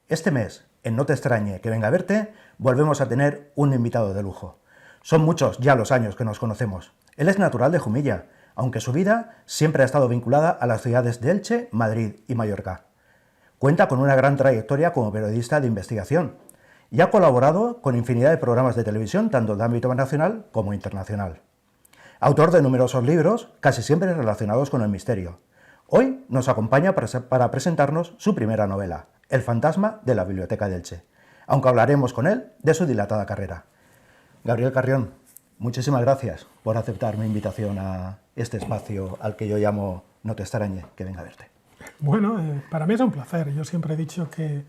Este mes, en No te extrañe que venga a verte, volvemos a tener un invitado de lujo. Son muchos ya los años que nos conocemos. Él es natural de Jumilla, aunque su vida siempre ha estado vinculada a las ciudades de Elche, Madrid y Mallorca. Cuenta con una gran trayectoria como periodista de investigación y ha colaborado con infinidad de programas de televisión, tanto de ámbito nacional como internacional. Autor de numerosos libros, casi siempre relacionados con el misterio. Hoy nos acompaña para presentarnos su primera novela, El fantasma de la Biblioteca de Elche, aunque hablaremos con él de su dilatada carrera. Gabriel Carrión, muchísimas gracias por aceptar mi invitación a este espacio al que yo llamo No te extrañe que venga a verte. Bueno, para mí es un placer. Yo siempre he dicho que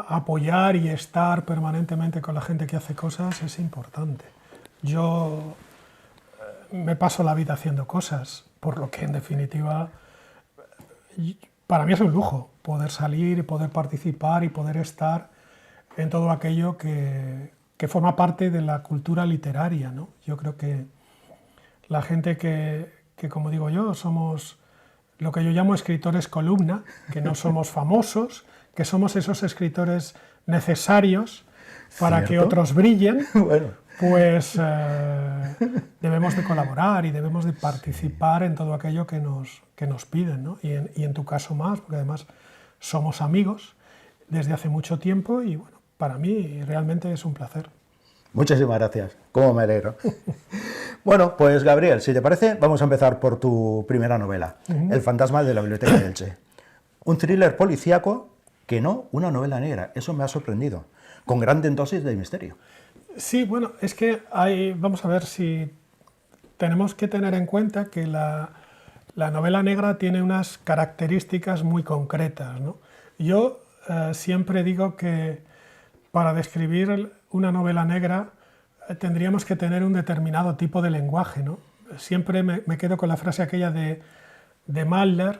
apoyar y estar permanentemente con la gente que hace cosas es importante. Yo me paso la vida haciendo cosas, por lo que en definitiva para mí es un lujo poder salir, poder participar y poder estar en todo aquello que forma parte de la cultura literaria, ¿no? Yo creo que la gente que, como digo yo, somos lo que yo llamo escritores columna, que no somos famosos, que somos esos escritores necesarios para ¿Cierto? que otros brillen, Bueno. pues debemos de colaborar y debemos de participar en todo aquello que nos piden, ¿no? Y en tu caso más, porque además somos amigos desde hace mucho tiempo y bueno, para mí realmente es un placer. Muchísimas gracias, cómo me alegro. Bueno, pues Gabriel, si te parece, vamos a empezar por tu primera novela, El fantasma de la Biblioteca de Elche. Un thriller policíaco que no una novela negra, eso me ha sorprendido, con gran dosis de misterio. Sí, bueno, es que vamos a ver si tenemos que tener en cuenta que la novela negra tiene unas características muy concretas, ¿no? Yo siempre digo que para describir una novela negra tendríamos que tener un determinado tipo de lenguaje, ¿no? Siempre me quedo con la frase aquella de Mulder,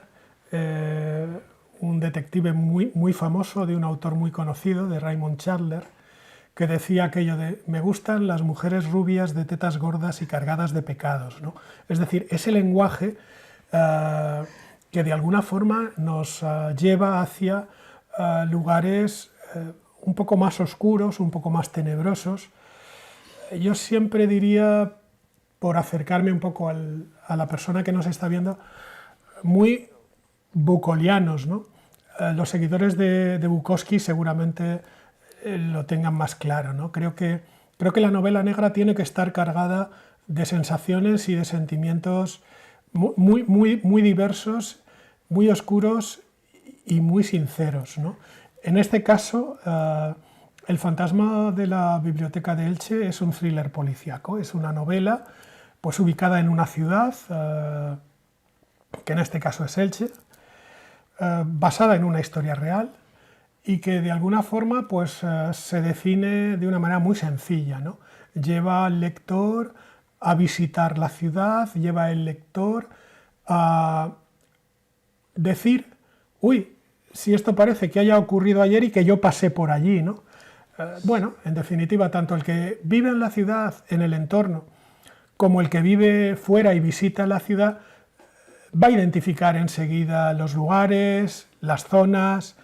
un detective muy famoso, de un autor muy conocido, de Raymond Chandler, que decía aquello de me gustan las mujeres rubias de tetas gordas y cargadas de pecados, ¿no? Es decir, ese lenguaje que de alguna forma nos lleva hacia lugares un poco más oscuros, un poco más tenebrosos. Yo siempre diría, por acercarme un poco a la persona que nos está viendo, muy bucolianos, ¿no? Los seguidores de Bukowski seguramente lo tengan más claro, ¿no? Creo que la novela negra tiene que estar cargada de sensaciones y de sentimientos muy diversos, muy oscuros y muy sinceros, ¿no? En este caso, El fantasma de la Biblioteca de Elche es un thriller policíaco, es una novela pues, ubicada en una ciudad, que en este caso es Elche, basada en una historia real y que de alguna forma pues, se define de una manera muy sencilla, ¿no? Lleva al lector a visitar la ciudad, lleva al lector a decir, uy, si esto parece que haya ocurrido ayer y que yo pasé por allí, ¿no? Bueno, en definitiva, tanto el que vive en la ciudad, en el entorno, como el que vive fuera y visita la ciudad, va a identificar enseguida los lugares, las zonas,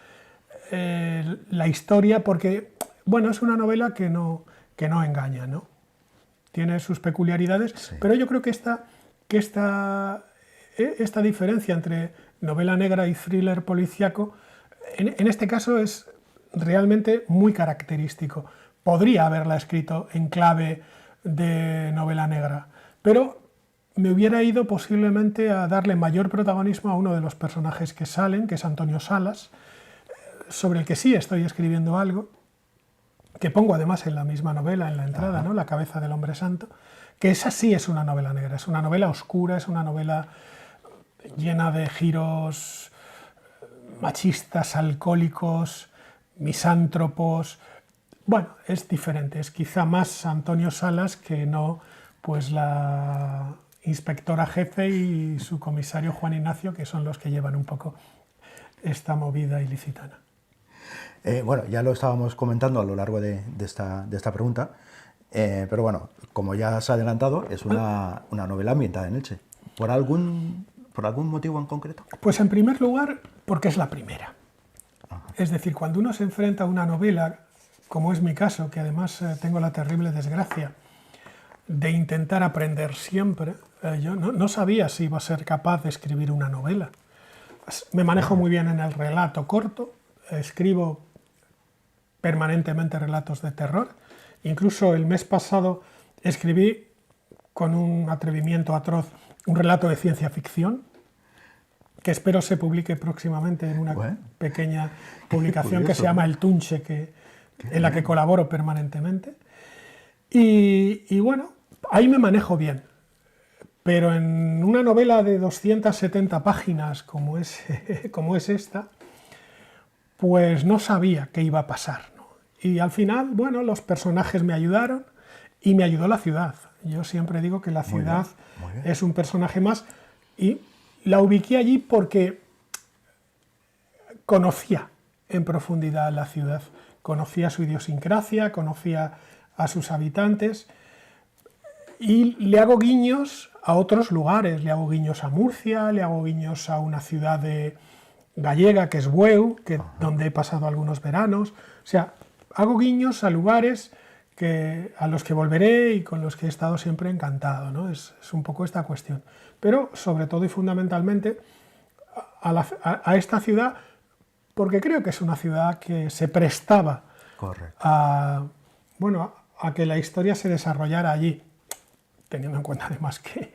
la historia, porque, bueno, es una novela que no engaña, ¿no? Tiene sus peculiaridades, sí. Pero yo creo que esta diferencia entre novela negra y thriller policíaco, en este caso es realmente muy característico. Podría haberla escrito en clave de novela negra, pero me hubiera ido posiblemente a darle mayor protagonismo a uno de los personajes que salen, que es Antonio Salas, sobre el que sí estoy escribiendo algo, que pongo además en la misma novela, en la entrada, ¿no? La cabeza del hombre santo, que esa sí es una novela negra, es una novela oscura, es una novela llena de giros machistas, alcohólicos, misántropos. Bueno, es diferente, es quizá más Antonio Salas que no pues la inspectora jefe y su comisario Juan Ignacio, que son los que llevan un poco esta movida ilicitana. Bueno, ya lo estábamos comentando a lo largo de esta pregunta, pero bueno, como ya has adelantado, es una novela ambientada en Elche. ¿Por algún motivo en concreto? Pues en primer lugar, porque es la primera. Ajá. Es decir, cuando uno se enfrenta a una novela, como es mi caso, que además tengo la terrible desgracia de intentar aprender siempre, yo no sabía si iba a ser capaz de escribir una novela. Me manejo muy bien en el relato corto, escribo permanentemente relatos de terror. Incluso el mes pasado escribí, con un atrevimiento atroz, un relato de ciencia ficción, que espero se publique próximamente en una pequeña publicación que se llama El Tunche, en la que colaboro permanentemente. Y bueno, ahí me manejo bien. Pero en una novela de 270 páginas como es esta, pues no sabía qué iba a pasar, ¿no? Y al final, bueno, los personajes me ayudaron y me ayudó la ciudad. Yo siempre digo que la ciudad es un personaje más y la ubiqué allí porque conocía en profundidad la ciudad, conocía su idiosincrasia, conocía a sus habitantes y le hago guiños a otros lugares, le hago guiños a Murcia, le hago guiños a una ciudad gallega que es Bueu, donde he pasado algunos veranos. O sea, hago guiños a lugares a los que volveré y con los que he estado siempre encantado, ¿no? Es un poco esta cuestión. Pero sobre todo y fundamentalmente a esta ciudad, porque creo que es una ciudad que se prestaba a que la historia se desarrollara allí, teniendo en cuenta además que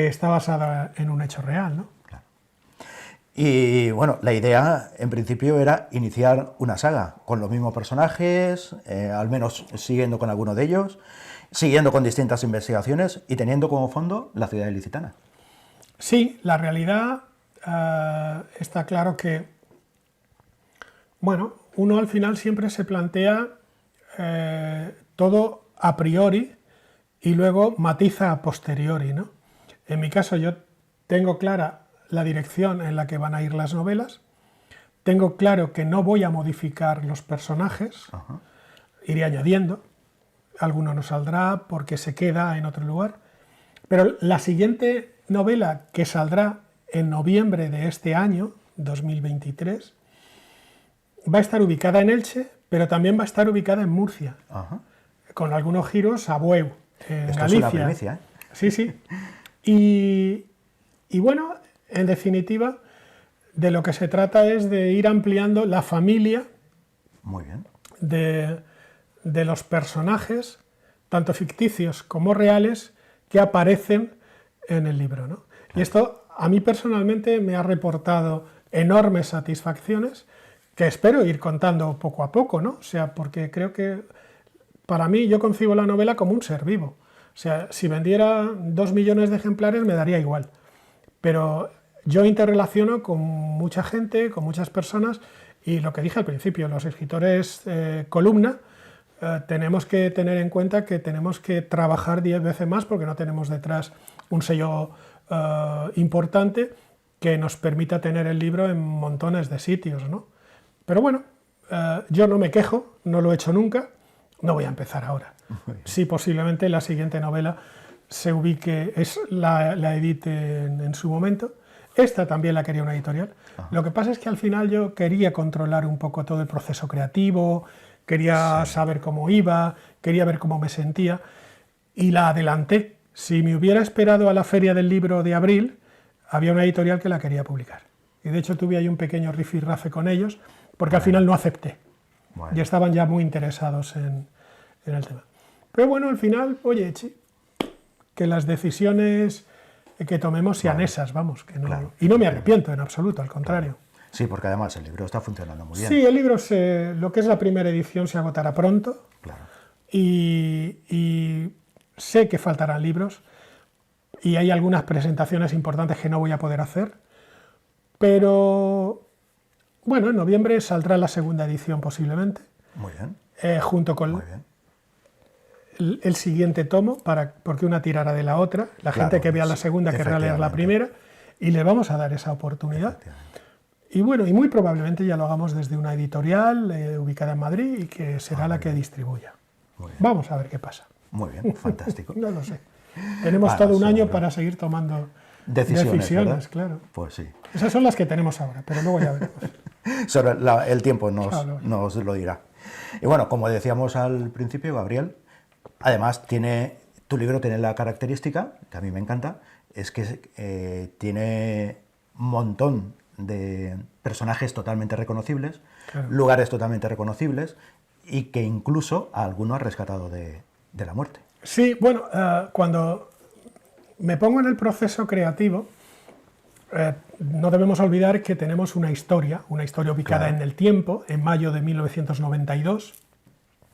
está basada en un hecho real, ¿no? Claro. Y bueno, la idea en principio era iniciar una saga con los mismos personajes, al menos siguiendo con alguno de ellos, siguiendo con distintas investigaciones y teniendo como fondo la ciudad ilicitana. Sí, la realidad está claro que, bueno, uno al final siempre se plantea todo a priori y luego matiza a posteriori, ¿no? En mi caso yo tengo clara la dirección en la que van a ir las novelas, tengo claro que no voy a modificar los personajes, iré añadiendo, alguno no saldrá porque se queda en otro lugar, pero la siguiente novela que saldrá en noviembre de este año, 2023, va a estar ubicada en Elche, pero también va a estar ubicada en Murcia, con algunos giros a Bueu, en Esto Galicia. Es una primicia, ¿eh? Sí, sí. Y bueno, en definitiva, de lo que se trata es de ir ampliando la familia. Muy bien. De los personajes, tanto ficticios como reales, que aparecen en el libro, ¿no? Y esto a mí personalmente me ha reportado enormes satisfacciones que espero ir contando poco a poco, ¿no? O sea, porque creo que para mí yo concibo la novela como un ser vivo. O sea, si vendiera 2 millones de ejemplares me daría igual. Pero yo interrelaciono con mucha gente, con muchas personas, y lo que dije al principio, los escritores columna, tenemos que tener en cuenta que tenemos que trabajar 10 veces más porque no tenemos detrás un sello importante que nos permita tener el libro en montones de sitios, ¿no? Pero bueno, yo no me quejo, no lo he hecho nunca, no voy a empezar ahora. Sí, posiblemente la siguiente novela se ubique, la edite en su momento. Esta también la quería una editorial. Lo que pasa es que al final yo quería controlar un poco todo el proceso creativo, quería saber cómo iba, quería ver cómo me sentía y la adelanté. Si me hubiera esperado a la Feria del Libro de abril, había una editorial que la quería publicar. Y de hecho tuve ahí un pequeño rifirrafe con ellos, porque al final no acepté. Y estaban ya muy interesados en el tema. Pero bueno, al final, oye, que las decisiones que tomemos sean esas, vamos. Que no, y no me arrepiento en absoluto, al contrario. Sí, porque además el libro está funcionando muy bien. Sí, el libro, lo que es la primera edición, se agotará pronto. Claro. Y sé que faltarán libros y hay algunas presentaciones importantes que no voy a poder hacer, pero bueno, en noviembre saldrá la segunda edición posiblemente. Muy bien. Junto con... Muy bien. el siguiente tomo, porque una tirará de la otra. La gente que vea la segunda querrá leer la primera y le vamos a dar esa oportunidad. Y bueno, y muy probablemente ya lo hagamos desde una editorial ubicada en Madrid y que será la que distribuya. Vamos a ver qué pasa. Muy bien, fantástico. No lo sé. Tenemos todo un año para seguir tomando decisiones, claro. Pues sí. Esas son las que tenemos ahora, pero luego ya veremos. El tiempo nos lo dirá. Y bueno, como decíamos al principio, Gabriel, además tu libro tiene la característica, que a mí me encanta, es que tiene un montón de personajes totalmente reconocibles, claro, lugares totalmente reconocibles, y que incluso a alguno ha rescatado de la muerte. Sí, bueno, cuando me pongo en el proceso creativo, no debemos olvidar que tenemos una historia ubicada, claro, en el tiempo, en mayo de 1992,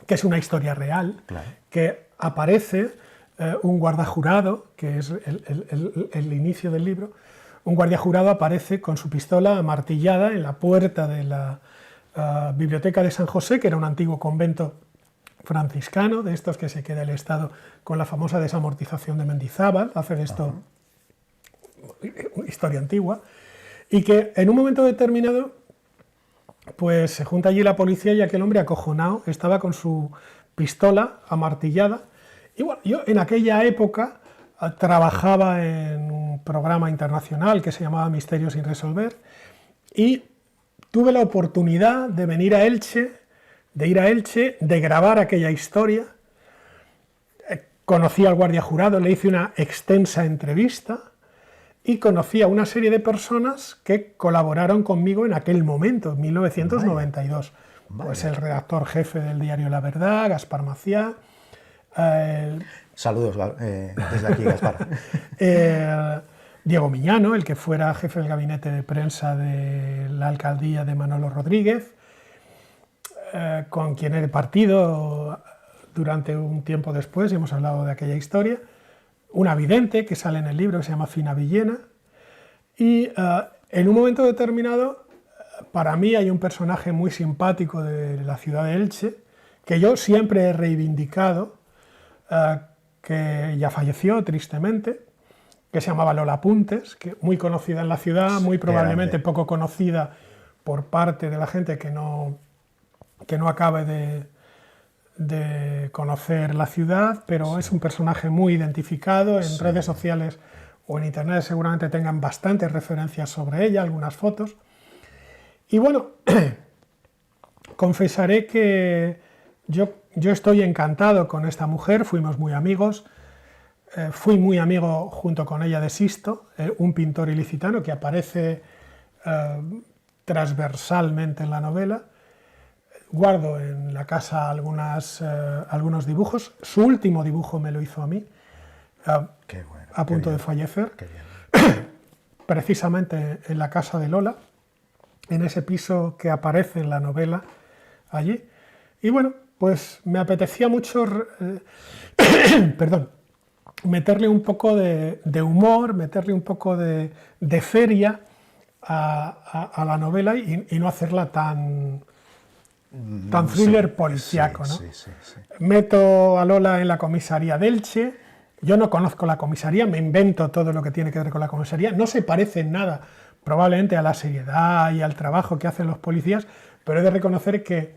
que es una historia real, claro, que aparece un guardajurado, que es el inicio del libro. Un guardia jurado aparece con su pistola amartillada en la puerta de la biblioteca de San José, que era un antiguo convento franciscano, de estos que se queda el Estado con la famosa desamortización de Mendizábal, hace de esto historia antigua, y que en un momento determinado pues se junta allí la policía y aquel hombre acojonado estaba con su pistola amartillada. Y bueno, yo en aquella época trabajaba en un programa internacional que se llamaba Misterios sin resolver y tuve la oportunidad de venir a Elche, de grabar aquella historia. Conocí al guardia jurado, le hice una extensa entrevista y conocí a una serie de personas que colaboraron conmigo en aquel momento, en 1992. Vaya. Pues el redactor jefe del diario La Verdad, Gaspar Maciá. Saludos desde aquí, Gaspar. Diego Miñano, el que fuera jefe del gabinete de prensa de la alcaldía de Manolo Rodríguez, con quien he partido durante un tiempo después, y hemos hablado de aquella historia. Una vidente que sale en el libro que se llama Fina Villena. Y en un momento determinado, para mí hay un personaje muy simpático de la ciudad de Elche, que yo siempre he reivindicado, que ya falleció tristemente, que se llamaba Lola Puntes, que muy conocida en la ciudad, muy probablemente poco conocida por parte de la gente que no acabe de conocer la ciudad, pero sí, es un personaje muy identificado. En redes sociales o en internet seguramente tengan bastantes referencias sobre ella, algunas fotos. Y bueno, confesaré que yo estoy encantado con esta mujer, fuimos muy amigos. Fui muy amigo junto con ella de Sisto, un pintor ilicitano que aparece transversalmente en la novela. Guardo en la casa algunos dibujos. Su último dibujo me lo hizo a mí, qué bueno, a punto de fallecer, precisamente en la casa de Lola, en ese piso que aparece en la novela allí. Y bueno, pues me apetecía mucho meterle un poco de humor, meterle un poco de feria a la novela y no hacerla tan thriller policíaco, ¿no? Sí. Meto a Lola en la comisaría de Elche. Yo no conozco la comisaría, me invento todo lo que tiene que ver con la comisaría. No se parece en nada, probablemente, a la seriedad y al trabajo que hacen los policías, pero he de reconocer que,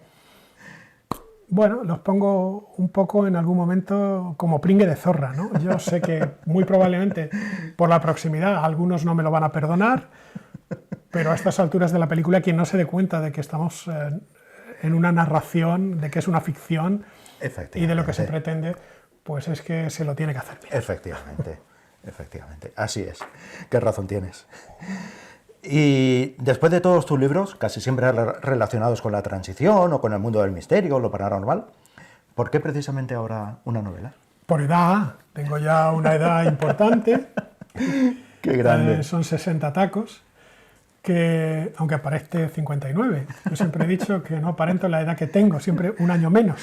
bueno, los pongo un poco en algún momento como pringue de zorra, ¿no? Yo sé que muy probablemente por la proximidad algunos no me lo van a perdonar, pero a estas alturas de la película, quien no se dé cuenta de que estamos en una narración, de que es una ficción y de lo que se pretende, pues es que se lo tiene que hacer bien. Efectivamente, así es. Qué razón tienes. Y después de todos tus libros, casi siempre relacionados con la transición o con el mundo del misterio o lo paranormal, ¿por qué precisamente ahora una novela? Por edad, tengo ya una edad importante. Qué grande. Son 60 tacos, que aunque aparezca 59, yo siempre he dicho que no aparento la edad que tengo, siempre un año menos.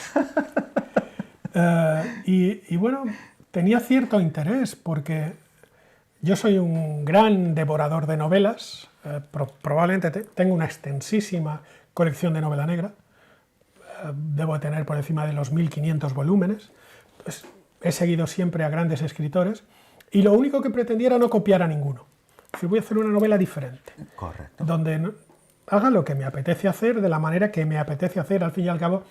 Y bueno, tenía cierto interés porque yo soy un gran devorador de novelas, probablemente tengo una extensísima colección de novela negra, debo tener por encima de los 1500 volúmenes, pues, he seguido siempre a grandes escritores y lo único que pretendía era no copiar a ninguno. Es decir, voy a hacer una novela diferente. Correcto. Donde haga lo que me apetece hacer, de la manera que me apetece hacer. Al fin y al cabo,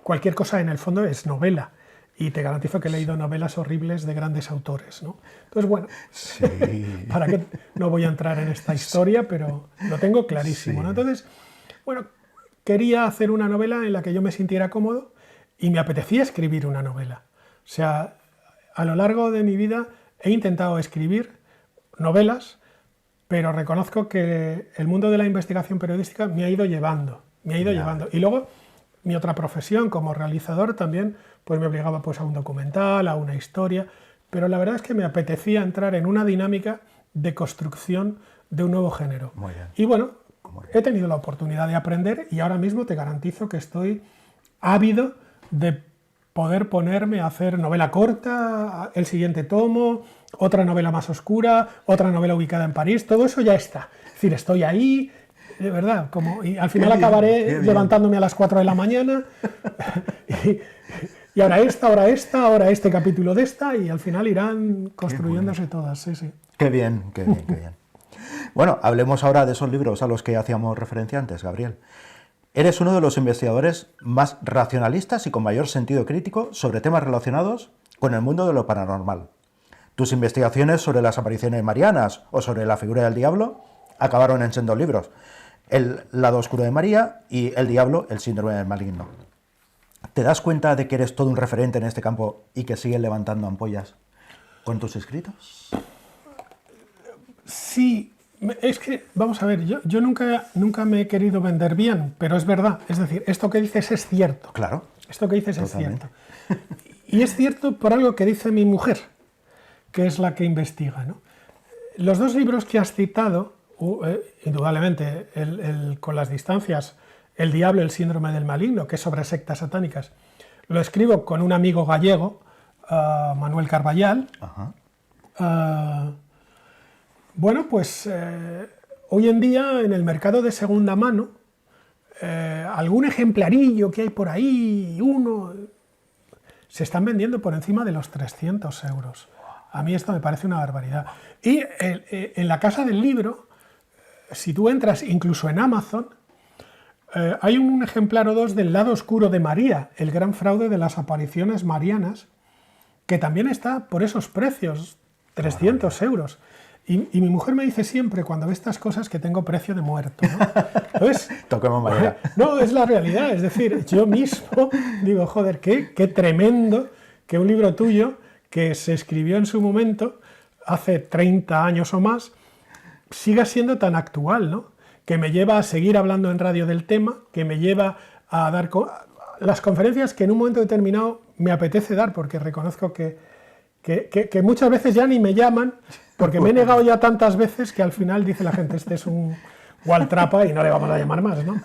cualquier cosa en el fondo es novela. Y te garantizo que he leído novelas horribles de grandes autores, ¿no? Entonces, bueno, sí. para qué no voy a entrar en esta historia, pero lo tengo clarísimo, Sí. ¿no? Entonces, bueno, quería hacer una novela en la que yo me sintiera cómodo y me apetecía escribir una novela. O sea, a lo largo de mi vida he intentado escribir novelas, pero reconozco que el mundo de la investigación periodística me ha ido llevando, Y luego mi otra profesión como realizador también pues me obligaba pues a un documental, a una historia, pero la verdad es que me apetecía entrar en una dinámica de construcción de un nuevo género. Muy bien. Y bueno, he tenido la oportunidad de aprender y ahora mismo te garantizo que estoy ávido de poder ponerme a hacer novela corta, el siguiente tomo, otra novela más oscura, otra novela ubicada en París, todo eso ya está. Es decir, estoy ahí, de verdad, y al final acabaré levantándome a las 4 de la mañana y ahora ahora este capítulo de esta, y al final irán construyéndose todas, sí, sí. Qué bien, qué bien, qué bien. Bueno, hablemos ahora de esos libros a los que hacíamos referencia antes, Gabriel. Eres uno de los investigadores más racionalistas y con mayor sentido crítico sobre temas relacionados con el mundo de lo paranormal. Tus investigaciones sobre las apariciones marianas o sobre la figura del diablo acabaron en sendos libros: El lado oscuro de María y El diablo, el síndrome del maligno. ¿Te das cuenta de que eres todo un referente en este campo y que sigues levantando ampollas con tus escritos? Sí, es que, vamos a ver, yo nunca me he querido vender bien, pero es verdad. Es decir, esto que dices es cierto. Claro. Esto que dices Totalmente. es cierto. Y es cierto por algo que dice mi mujer, que es la que investiga, ¿no? Los dos libros que has citado, indudablemente, con las distancias, El diablo, el síndrome del maligno, que es sobre sectas satánicas, lo escribo con un amigo gallego, Manuel Carballal. Ajá. Bueno, pues hoy en día en el mercado de segunda mano, algún ejemplarillo que hay por ahí, se están vendiendo por encima de los 300 euros. A mí esto me parece una barbaridad. Y en la casa del libro, si tú entras incluso en Amazon, hay un ejemplar o dos del lado oscuro de María, el gran fraude de las apariciones marianas, que también está por esos precios, 300 euros. Y mi mujer me dice siempre, cuando ve estas cosas, que tengo precio de muerto, ¿no? Entonces, toquemos madera. No, es la realidad. Es decir, yo mismo digo, joder, qué tremendo que un libro tuyo, que se escribió en su momento, hace 30 años o más, siga siendo tan actual, ¿no? Que me lleva a seguir hablando en radio del tema, que me lleva a dar las conferencias que en un momento determinado me apetece dar, porque reconozco que muchas veces ya ni me llaman, porque me he negado ya tantas veces que al final dice la gente, este es un gualtrapa y no le vamos a llamar más, ¿no?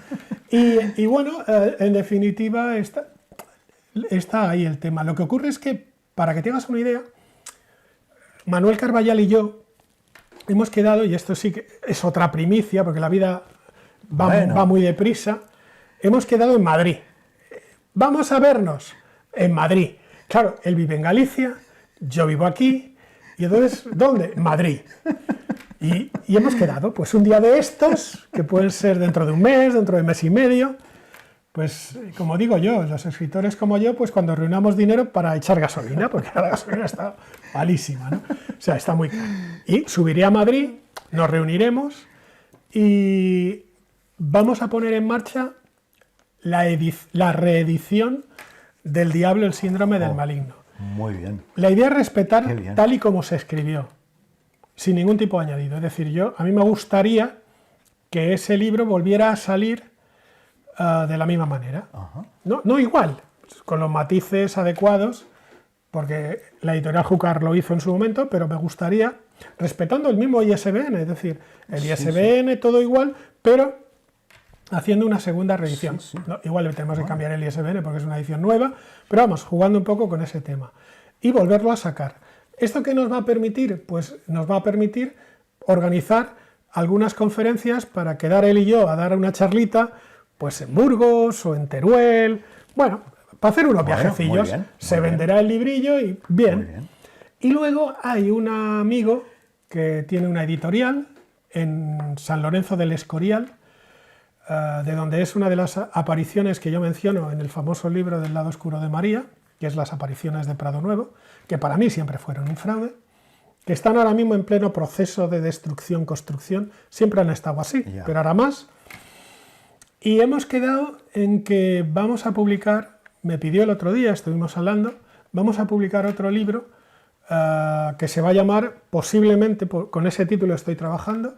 Y bueno, en definitiva está ahí el tema. Lo que ocurre es que, para que tengas una idea, Manuel Carballal y yo hemos quedado, y esto sí que es otra primicia, porque la vida va muy deprisa, hemos quedado en Madrid. Vamos a vernos en Madrid. Claro, él vive en Galicia, yo vivo aquí, y entonces, ¿dónde? Madrid. Y hemos quedado, pues un día de estos, que pueden ser dentro de un mes, dentro de mes y medio, pues como digo yo, los escritores como yo, pues cuando reunamos dinero para echar gasolina, porque la gasolina está malísima, ¿no? O sea, está muy caro. Y subiré a Madrid, nos reuniremos y vamos a poner en marcha la reedición del diablo, el síndrome del maligno. Muy bien. La idea es respetar tal y como se escribió, sin ningún tipo de añadido. Es decir, a mí me gustaría que ese libro volviera a salir de la misma manera. No igual, con los matices adecuados, porque la editorial Júcar lo hizo en su momento, pero me gustaría, respetando el mismo ISBN, es decir, el ISBN todo igual, pero haciendo una segunda reedición. No, igual tenemos que cambiar el ISBN porque es una edición nueva, pero vamos, jugando un poco con ese tema. Y volverlo a sacar. ¿Esto qué nos va a permitir? Pues nos va a permitir organizar algunas conferencias para quedar él y yo a dar una charlita, pues en Burgos o en Teruel, bueno, para hacer unos Bueno, viajecillos. muy bien, Se muy bien. venderá el librillo y bien. Muy bien. Y luego hay un amigo que tiene una editorial en San Lorenzo del Escorial, de donde es una de las apariciones que yo menciono en el famoso libro del lado oscuro de María, que es las apariciones de Prado Nuevo, que para mí siempre fueron un fraude, que están ahora mismo en pleno proceso de destrucción-construcción, siempre han estado así, Ya. pero ahora más. Y hemos quedado en que vamos a publicar, me pidió el otro día, estuvimos hablando, vamos a publicar otro libro que se va a llamar, posiblemente, con ese título estoy trabajando,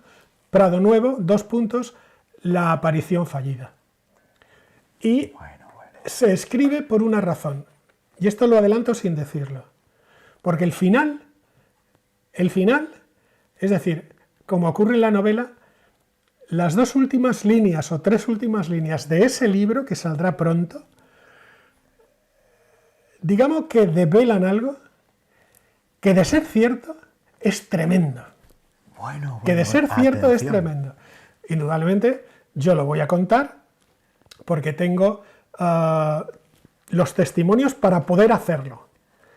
Prado Nuevo, : La aparición fallida. Y Bueno, bueno. se escribe por una razón, y esto lo adelanto sin decirlo, porque el final, es decir, como ocurre en la novela, las 2 últimas líneas o 3 últimas líneas de ese libro, que saldrá pronto, digamos que develan algo que de ser cierto es tremendo. Bueno, Que de bueno, ser cierto es atención. tremendo. Indudablemente yo lo voy a contar porque tengo los testimonios para poder hacerlo.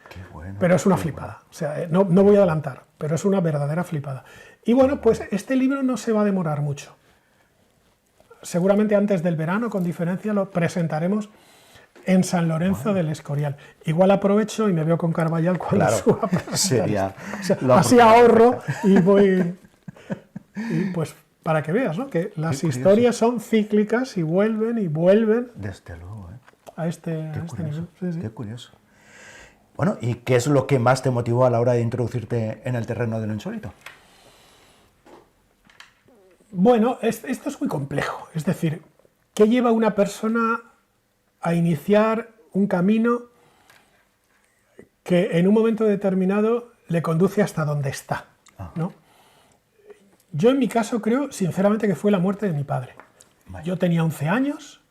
Qué bueno, Pero es una qué flipada. O sea, no voy a adelantar, pero es una verdadera flipada. Y bueno, pues este libro no se va a demorar mucho. Seguramente antes del verano, con diferencia, lo presentaremos en San Lorenzo del Escorial. Igual aprovecho y me veo con Carballal cuando Claro, suba a presentar sería esto. O sea, la así oportunidad ahorro y voy... Y pues para que veas, ¿no? Que las curioso. historias son cíclicas y vuelven Desde luego, ¿eh? a este Curioso, nivel. Sí, sí. qué curioso. Bueno, ¿y qué es lo que más te motivó a la hora de introducirte en el terreno de lo insólito? Bueno, esto es muy complejo. Es decir, ¿qué lleva a una persona a iniciar un camino que en un momento determinado le conduce hasta donde está, ¿no? Yo en mi caso creo, sinceramente, que fue la muerte de mi padre. Vaya. Yo tenía 11 años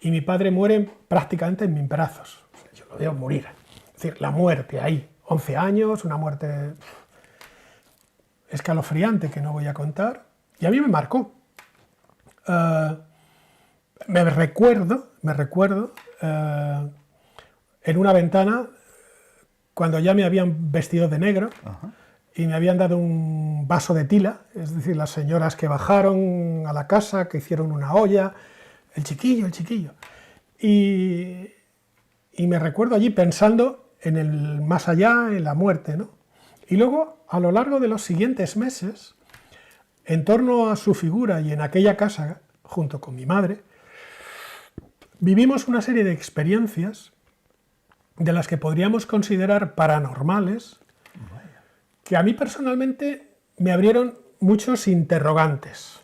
y mi padre muere prácticamente en mis brazos. O sea, yo lo veo morir. Es decir, la muerte ahí, 11 años, una muerte escalofriante que no voy a contar, y a mí me marcó. Me recuerdo en una ventana cuando ya me habían vestido de negro y me habían dado un vaso de tila, es decir, las señoras que bajaron a la casa, que hicieron una olla, el chiquillo. Y me recuerdo allí pensando en el más allá, en la muerte, ¿no? Y luego, a lo largo de los siguientes meses, en torno a su figura y en aquella casa, junto con mi madre, vivimos una serie de experiencias de las que podríamos considerar paranormales, que a mí personalmente me abrieron muchos interrogantes.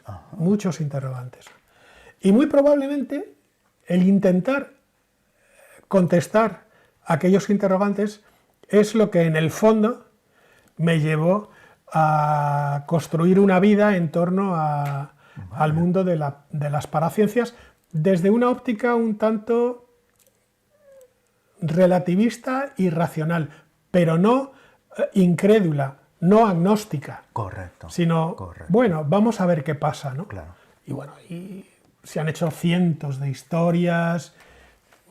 Y muy probablemente el intentar contestar a aquellos interrogantes es lo que en el fondo me llevó a construir una vida en torno al mundo de las paraciencias desde una óptica un tanto relativista y racional, pero no incrédula, no agnóstica. Correcto. Sino, correcto. bueno, vamos a ver qué pasa, ¿no? Claro. Y bueno, y se han hecho cientos de historias,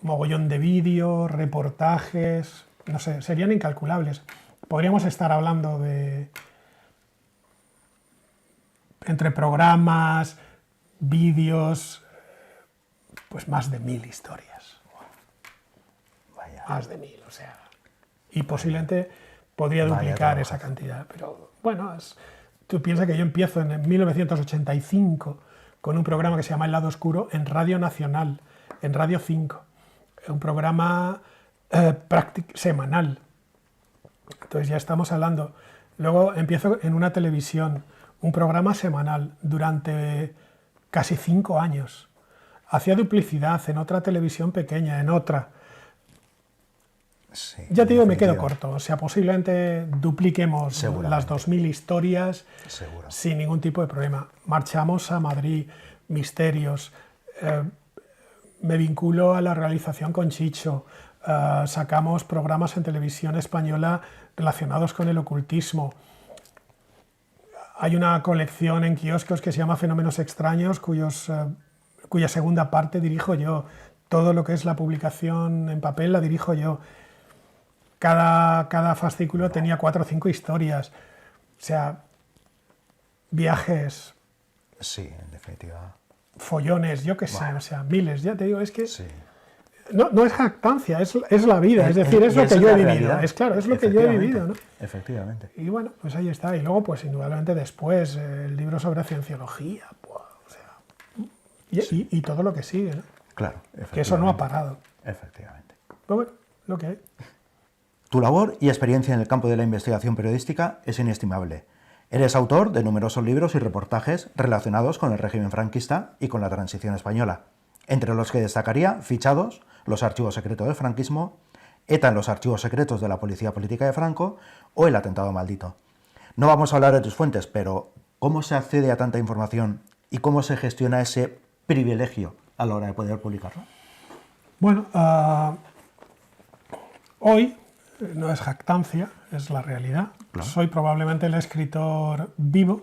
mogollón de vídeos, reportajes, no sé, serían incalculables. Podríamos estar hablando de, entre programas, vídeos, pues más de 1000 historias. Vaya. Más de 1000, o sea. Y posiblemente podría Vaya duplicar trabajo. esa cantidad. Pero bueno, tú piensas que yo empiezo en 1985 con un programa que se llama El Lado Oscuro en Radio Nacional, en Radio 5. Un programa semanal. Entonces ya estamos hablando. Luego empiezo en una televisión, un programa semanal durante casi 5 años. Hacía duplicidad en otra televisión pequeña, en otra. Sí, Ya te digo, en me quedo definitiva. corto. O sea, posiblemente dupliquemos Seguramente. las 2000 historias Seguro. sin ningún tipo de problema. Marchamos a Madrid, misterios. Me vinculo a la realización con Chicho. Sacamos programas en televisión española relacionados con el ocultismo. Hay una colección en kioscos que se llama Fenómenos Extraños, cuya segunda parte dirijo yo. todo lo que es la publicación en papel la dirijo yo. Cada fascículo tenía 4 o 5 historias. O sea, viajes, Sí, en definitiva. follones, yo qué sé, o sea, miles. Ya te digo, es que Sí. no es jactancia, es la vida, es decir, es Y lo esa que yo la he vivido. realidad. Es claro, es lo que yo he Efectivamente, vivido, ¿no? Efectivamente. Y bueno, pues ahí está. Y luego, pues indudablemente después, el libro sobre cienciología, buah, o sea, y todo lo que sigue, ¿no? Claro, Que eso no ha efectivamente. parado. Efectivamente. Pero bueno, lo que hay. Tu labor y experiencia en el campo de la investigación periodística es inestimable. Eres autor de numerosos libros y reportajes relacionados con el régimen franquista y con la transición española, entre los que destacaría Fichados, los archivos secretos del franquismo, ETA en los archivos secretos de la Policía Política de Franco o el atentado maldito. No vamos a hablar de tus fuentes, pero ¿cómo se accede a tanta información y cómo se gestiona ese privilegio a la hora de poder publicarlo? Bueno, hoy no es jactancia, es la realidad. Claro. Soy probablemente el escritor vivo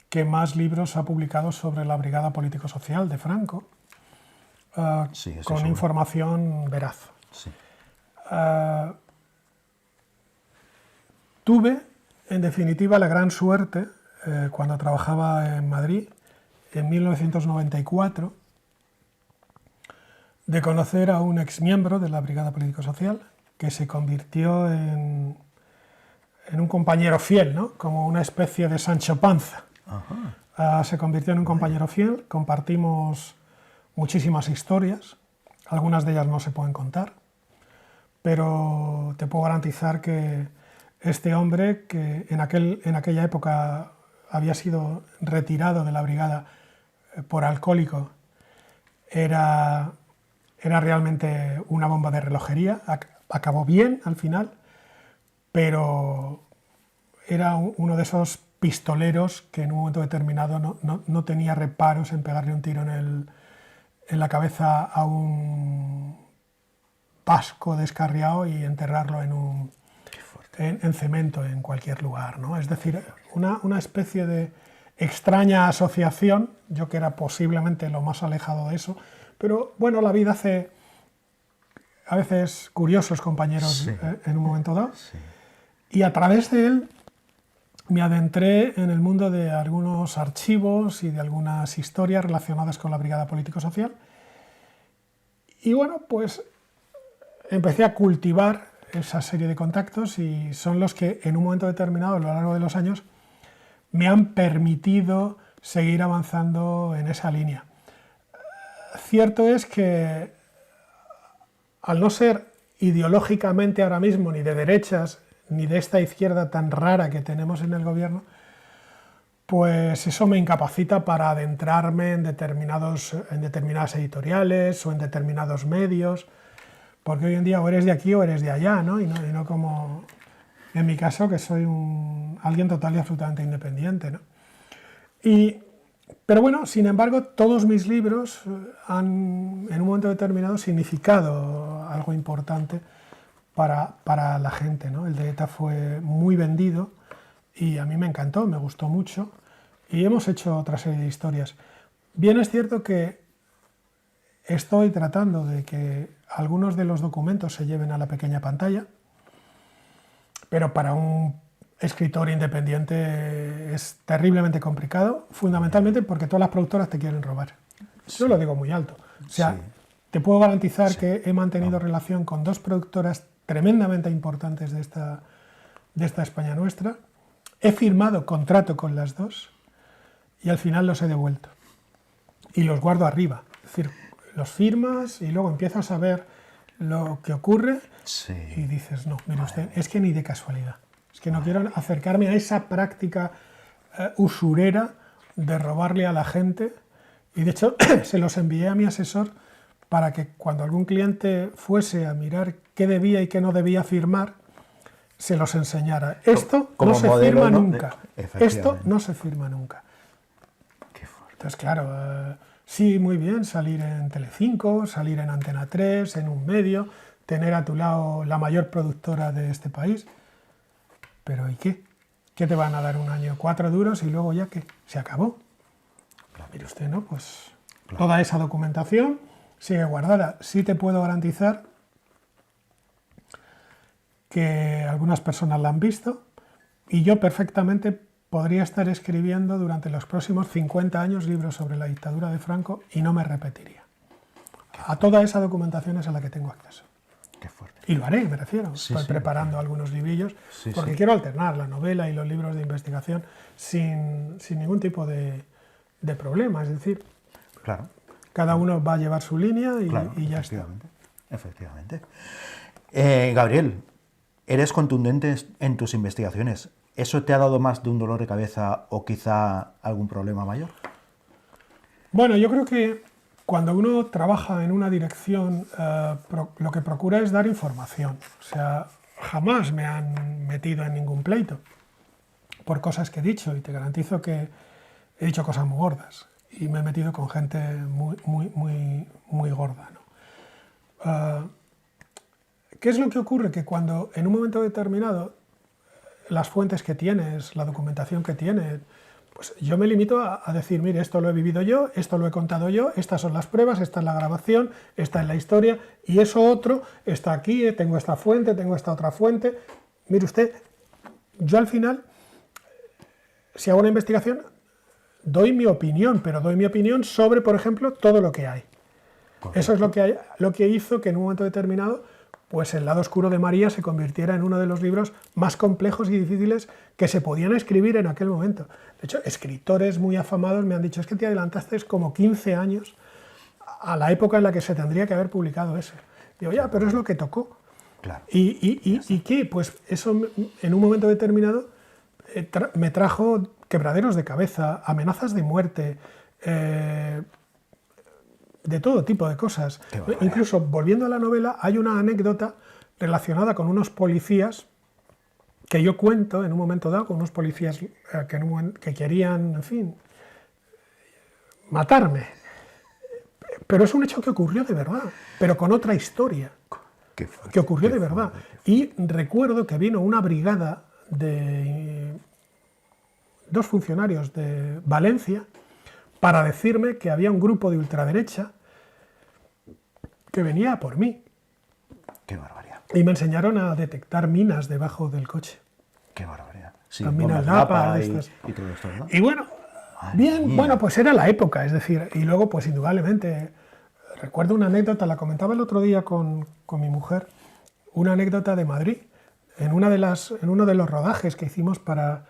que más libros ha publicado sobre la Brigada Político-Social de Franco, Sí, eso con seguro. información veraz. Sí. Tuve, en definitiva, la gran suerte, cuando trabajaba en Madrid, en 1994, de conocer a un exmiembro de la Brigada Político-Social que se convirtió en un compañero fiel, ¿no? Como una especie de Sancho Panza. Se convirtió en un compañero fiel, compartimos muchísimas historias, algunas de ellas no se pueden contar, pero te puedo garantizar que este hombre, que en aquella época había sido retirado de la brigada por alcohólico, era realmente una bomba de relojería. Acabó bien al final, pero era uno de esos pistoleros que en un momento determinado no tenía reparos en pegarle un tiro en la cabeza a un vasco descarriado y enterrarlo en cemento en cualquier lugar, ¿no? Es decir, una especie de extraña asociación, yo que era posiblemente lo más alejado de eso, pero bueno, la vida hace a veces curiosos compañeros, Sí. En un momento dado, Sí. y a través de él me adentré en el mundo de algunos archivos y de algunas historias relacionadas con la Brigada Político-Social, y bueno, pues empecé a cultivar esa serie de contactos y son los que en un momento determinado, a lo largo de los años, me han permitido seguir avanzando en esa línea. Cierto es que, al no ser ideológicamente ahora mismo ni de derechas ni de esta izquierda tan rara que tenemos en el gobierno, pues eso me incapacita para adentrarme en determinadas editoriales o en determinados medios, porque hoy en día o eres de aquí o eres de allá, ¿no? Y no como en mi caso, que soy alguien total y absolutamente independiente, ¿no? Pero bueno, sin embargo, todos mis libros han en un momento determinado significado algo importante para la gente, ¿no? El de ETA fue muy vendido y a mí me encantó, me gustó mucho y hemos hecho otra serie de historias. Bien es cierto que estoy tratando de que algunos de los documentos se lleven a la pequeña pantalla, pero para un escritor independiente es terriblemente complicado, fundamentalmente porque todas las productoras te quieren robar. Yo lo digo muy alto. O sea, Sí. te puedo garantizar que he mantenido relación con 2 productoras tremendamente importantes de esta España nuestra. He firmado contrato con las 2 y al final los he devuelto. Y los guardo arriba. Es decir, los firmas y luego empiezas a ver lo que ocurre Sí. y dices, no, mire usted, es que ni de casualidad. Es que no quiero acercarme a esa práctica usurera de robarle a la gente. Y de hecho, se los envié a mi asesor para que cuando algún cliente fuese a mirar qué debía y qué no debía firmar, se los enseñara. Esto Como no se modelo, firma ¿no? nunca. Efectivamente. Esto no se firma nunca. Qué fuerte. Entonces, claro, sí, muy bien salir en Telecinco, salir en Antena 3, en un medio, tener a tu lado la mayor productora de este país. Pero ¿y qué? ¿Qué te van a dar un año? 4 duros y luego ya que se acabó. Mire usted, ¿no? Pues toda esa documentación sigue guardada. Sí te puedo garantizar que algunas personas la han visto y yo perfectamente podría estar escribiendo durante los próximos 50 años libros sobre la dictadura de Franco y no me repetiría. A toda esa documentación es a la que tengo acceso. Qué fuerte. Y lo haré, me refiero. Sí, Estoy sí, preparando algunos librillos porque sí. quiero alternar la novela y los libros de investigación sin ningún tipo de problema. Es decir, Claro, cada uno va a llevar su línea claro, y ya está. efectivamente. Gabriel, eres contundente en tus investigaciones. ¿Eso te ha dado más de un dolor de cabeza o quizá algún problema mayor? Bueno, yo creo que cuando uno trabaja en una dirección, lo que procura es dar información. O sea, jamás me han metido en ningún pleito por cosas que he dicho y te garantizo que he dicho cosas muy gordas y me he metido con gente muy gorda, ¿no? ¿Qué es lo que ocurre? Que cuando en un momento determinado las fuentes que tienes, la documentación que tienes, pues yo me limito a decir, mire, esto lo he vivido yo, esto lo he contado yo, estas son las pruebas, esta es la grabación, esta es la historia, y eso otro está aquí, tengo esta fuente, tengo esta otra fuente. Mire usted, yo al final, si hago una investigación, doy mi opinión, pero doy mi opinión sobre, por ejemplo, todo lo que hay. Correcto. Eso es lo que hizo que en un momento determinado pues El lado oscuro de María se convirtiera en uno de los libros más complejos y difíciles que se podían escribir en aquel momento. De hecho, escritores muy afamados me han dicho, es que te adelantaste como 15 años a la época en la que se tendría que haber publicado eso. Digo, ya, pero es lo que tocó. Claro. ¿Y qué? Pues eso en un momento determinado me trajo quebraderos de cabeza, amenazas de muerte, de todo tipo de cosas. Incluso, volviendo a la novela, hay una anécdota relacionada con unos policías que yo cuento en un momento dado, con unos policías que querían, en fin, matarme. Pero es un hecho que ocurrió de verdad, pero con otra historia, que ocurrió de verdad. Y recuerdo que vino una brigada de 2 funcionarios de Valencia para decirme que había un grupo de ultraderecha que venía a por mí. Qué barbaridad. Y me enseñaron a detectar minas debajo del coche. Qué barbaridad. Sí, las minas Lapa y todo esto, ¿no? Y bueno, bien, bueno, pues era la época, es decir, y luego pues indudablemente, recuerdo una anécdota, la comentaba el otro día con mi mujer, una anécdota de Madrid, en uno de los rodajes que hicimos para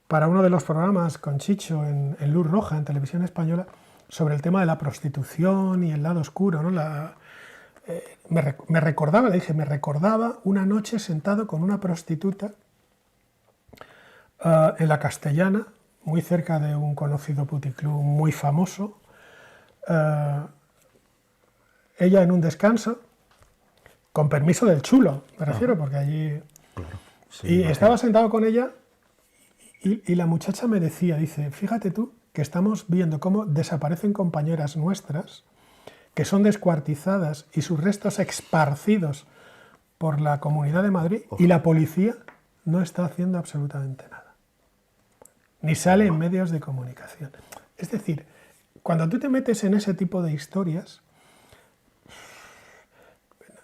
uno de los programas con Chicho en Luz Roja, en Televisión Española, sobre el tema de la prostitución y el lado oscuro, ¿no? Me recordaba una noche sentado con una prostituta en la Castellana, muy cerca de un conocido puticlub muy famoso, ella en un descanso, con permiso del chulo, me refiero, porque allí... Claro, sí, y estaba sentado con ella y la muchacha me decía, dice, fíjate tú que estamos viendo cómo desaparecen compañeras nuestras que son descuartizadas y sus restos esparcidos por la Comunidad de Madrid y la policía no está haciendo absolutamente nada. Ni sale en medios de comunicación. Es decir, cuando tú te metes en ese tipo de historias,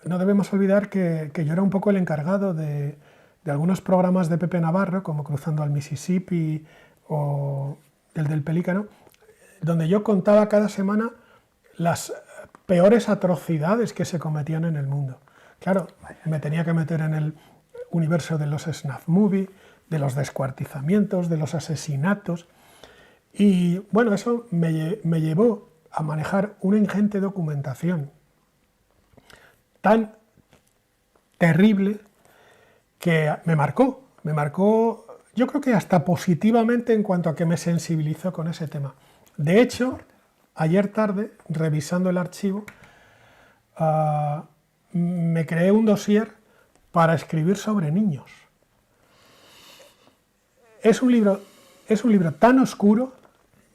no debemos olvidar que yo era un poco el encargado de algunos programas de Pepe Navarro, como Cruzando al Mississippi o el del Pelícano, donde yo contaba cada semana las peores atrocidades que se cometían en el mundo. Claro, me tenía que meter en el universo de los snuff movie, de los descuartizamientos, de los asesinatos. Y bueno, eso me llevó a manejar una ingente documentación tan terrible que me marcó, yo creo que hasta positivamente en cuanto a que me sensibilizó con ese tema. De hecho, ayer tarde, revisando el archivo, me creé un dossier para escribir sobre niños. Es un libro tan oscuro,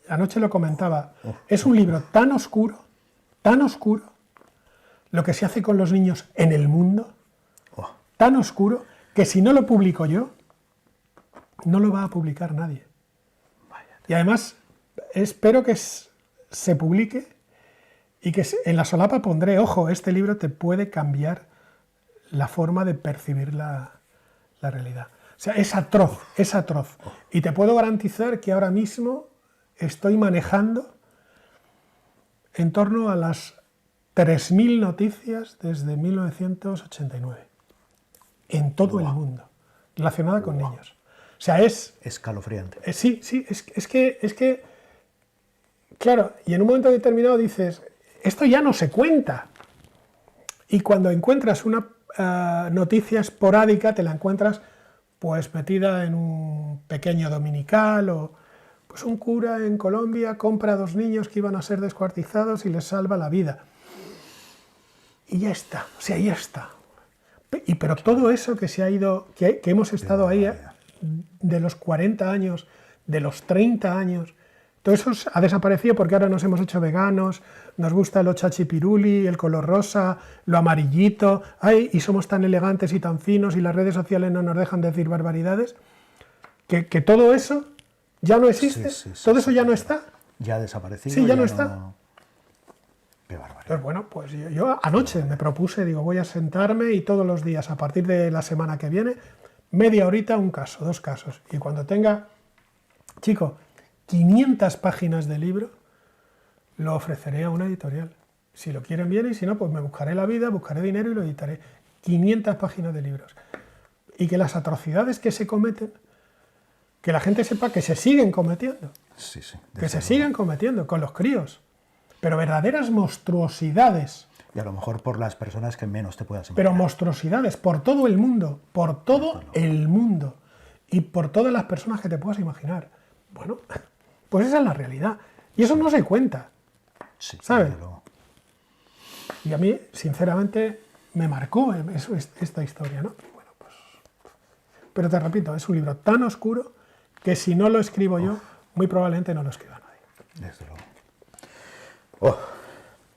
anoche lo comentaba, es un libro tan oscuro, lo que se hace con los niños en el mundo, tan oscuro, que si no lo publico yo, no lo va a publicar nadie. Y además, espero que se publique Y que en la solapa pondré, ojo, este libro te puede cambiar la forma de percibir la realidad. O sea, es atroz, es atroz. Y te puedo garantizar que ahora mismo estoy manejando en torno a las 3.000 noticias desde 1989, en todo el mundo, relacionada con niños. O sea, es... Escalofriante. Sí, es que, claro, y en un momento determinado dices, esto ya no se cuenta. Y cuando encuentras una noticia esporádica, te la encuentras pues metida en un pequeño dominical o pues un cura en Colombia compra a 2 niños que iban a ser descuartizados y les salva la vida. Y ya está, o sea, ya está. Pero todo eso que se ha ido, que hemos estado ahí de los 40 años, de los 30 años, todo eso ha desaparecido porque ahora nos hemos hecho veganos, nos gusta lo chachipiruli, el color rosa, lo amarillito, y somos tan elegantes y tan finos y las redes sociales no nos dejan decir barbaridades, que todo eso ya no existe, todo eso ya no está. Ya ha desaparecido. Sí, ya no está. Qué barbaridad. Entonces, bueno, pues yo anoche me propuse, digo, voy a sentarme y todos los días, a partir de la semana que viene, media horita, un caso, 2 casos. Y cuando tenga, chico, 500 páginas de libro, lo ofreceré a una editorial. Si lo quieren bien y si no, pues me buscaré la vida, buscaré dinero y lo editaré. 500 páginas de libros. Y que las atrocidades que se cometen, que la gente sepa que se siguen cometiendo. Sí, que se siguen cometiendo con los críos. Pero verdaderas monstruosidades. Y a lo mejor por las personas que menos te puedas imaginar. Pero monstruosidades por todo el mundo, por todo el mundo. Y por todas las personas que te puedas imaginar. Bueno, pues esa es la realidad. Y eso no se cuenta. Sí, ¿Sabes? Y a mí, sinceramente, me marcó esta historia, ¿no? Bueno, pues... Pero te repito, es un libro tan oscuro que si no lo escribo yo, muy probablemente no lo escriba nadie. Desde luego. Oh.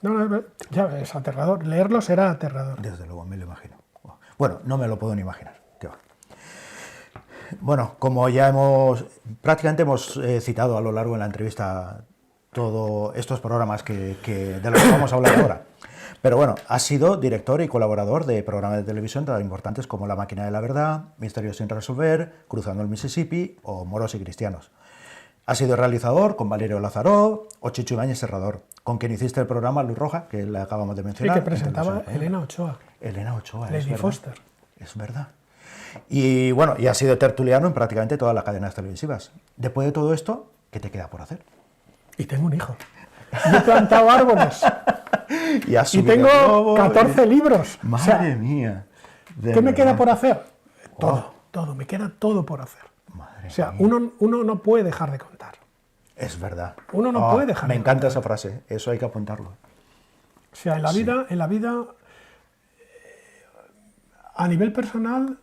No, ya es aterrador. Leerlo será aterrador. Desde luego, me lo imagino. Bueno, no me lo puedo ni imaginar. ¿Qué va? Bueno, como ya prácticamente hemos citado a lo largo de la entrevista todos estos programas de los que vamos a hablar ahora. Pero bueno, has sido director y colaborador de programas de televisión tan importantes como La Máquina de la Verdad, Misterios sin resolver, Cruzando el Mississippi o Moros y Cristianos. Has sido realizador con Valerio Lázaro o Chicho Ibáñez Serrador, con quien hiciste el programa Luz Roja, que le acabamos de mencionar. Sí, que presentaba Elena Ochoa. Elena Ochoa, Lady Foster. Es verdad. Y bueno, y has sido tertuliano en prácticamente todas las cadenas televisivas. Después de todo esto, ¿qué te queda por hacer? Y tengo un hijo. Y he plantado árboles. Y tengo 14 libros. Madre mía. ¿Qué me queda por hacer? Todo. Me queda todo por hacer. Madre o sea, mía. uno no puede dejar de contar. Es verdad. Uno no puede dejar Me de encanta contar. esa frase. Eso hay que apuntarlo. O sea, en la vida, a nivel personal,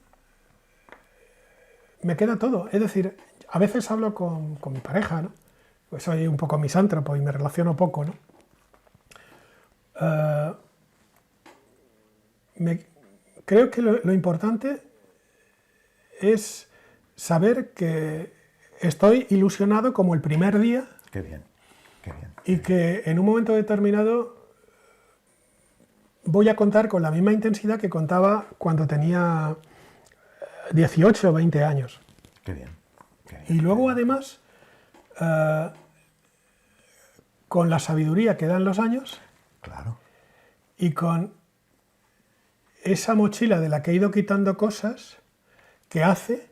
me queda todo. Es decir, a veces hablo con mi pareja, ¿no? Pues soy un poco misántropo y me relaciono poco, ¿no? Creo que lo importante es saber que estoy ilusionado como el primer día. Qué bien, qué bien. Y que en un momento determinado voy a contar con la misma intensidad que contaba cuando tenía 18 o 20 años. Qué bien. Y luego, además, con la sabiduría que dan los años, claro, y con esa mochila de la que he ido quitando cosas que hace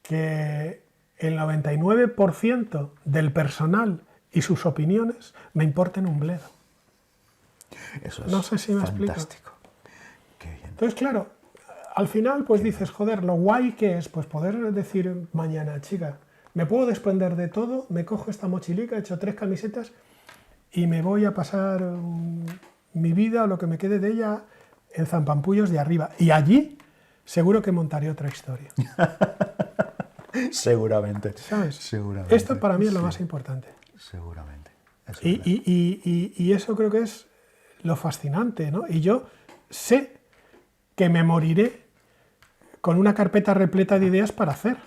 que el 99% del personal y sus opiniones me importen un bledo. Eso es no sé si me explico. fantástico. Qué bien. Entonces, claro, al final pues dices, joder, lo guay que es pues poder decir mañana, chica, me puedo desprender de todo, me cojo esta mochilica, he hecho 3 camisetas y me voy a pasar mi vida o lo que me quede de ella en Zampampullos de arriba. Y allí seguro que montaré otra historia. Seguramente. ¿Sabes? Seguramente. Esto para mí es lo más importante. Seguramente. Y eso creo que es lo fascinante, ¿no? Y yo sé que me moriré con una carpeta repleta de ideas para hacer.